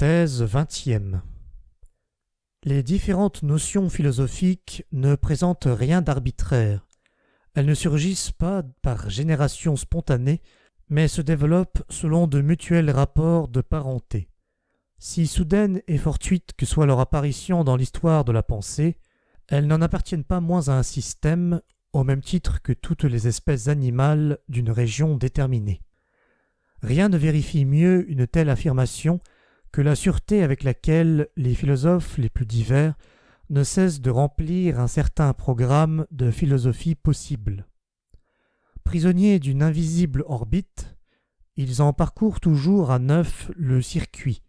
Thèse 20e. Les différentes notions philosophiques ne présentent rien d'arbitraire. Elles ne surgissent pas par génération spontanée, mais se développent selon de mutuels rapports de parenté. Si soudaine et fortuite que soit leur apparition dans l'histoire de la pensée, elles n'en appartiennent pas moins à un système, au même titre que toutes les espèces animales d'une région déterminée. Rien ne vérifie mieux une telle affirmation que la sûreté avec laquelle les philosophes les plus divers ne cessent de remplir un certain programme de philosophie possible. Prisonniers d'une invisible orbite, ils en parcourent toujours à neuf le circuit.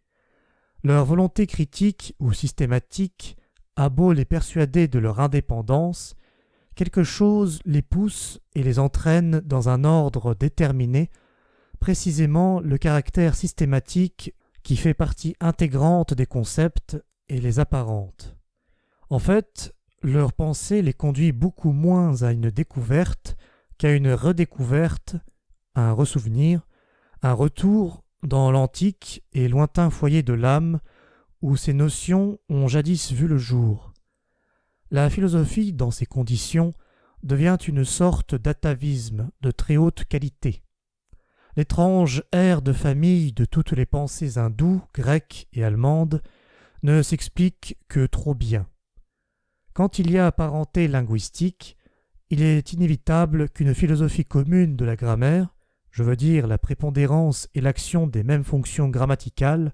Leur volonté critique ou systématique a beau les persuader de leur indépendance, quelque chose les pousse et les entraîne dans un ordre déterminé, précisément le caractère systématique qui fait partie intégrante des concepts et les apparente. En fait, leur pensée les conduit beaucoup moins à une découverte qu'à une redécouverte, à un ressouvenir, un retour dans l'antique et lointain foyer de l'âme où ces notions ont jadis vu le jour. La philosophie, dans ces conditions, devient une sorte d'atavisme de très haute qualité. L'étrange air de famille de toutes les pensées hindoues, grecques et allemandes ne s'explique que trop bien. Quand il y a parenté linguistique, il est inévitable qu'une philosophie commune de la grammaire, je veux dire la prépondérance et l'action des mêmes fonctions grammaticales,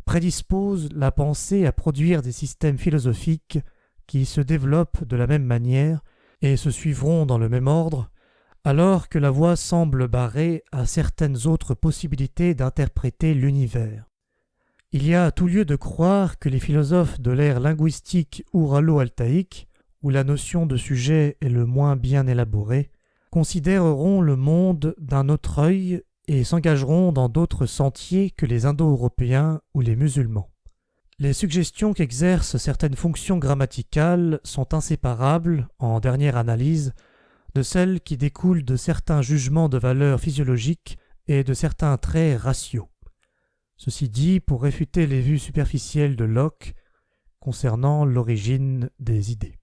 prédispose la pensée à produire des systèmes philosophiques qui se développent de la même manière et se suivront dans le même ordre, alors que la voie semble barrée à certaines autres possibilités d'interpréter l'univers. Il y a tout lieu de croire que les philosophes de l'ère linguistique ouralo-altaïque, où la notion de sujet est le moins bien élaborée, considéreront le monde d'un autre œil et s'engageront dans d'autres sentiers que les Indo-Européens ou les musulmans. Les suggestions qu'exercent certaines fonctions grammaticales sont inséparables, en dernière analyse, de celles qui découlent de certains jugements de valeur physiologique et de certains traits raciaux. Ceci dit pour réfuter les vues superficielles de Locke concernant l'origine des idées.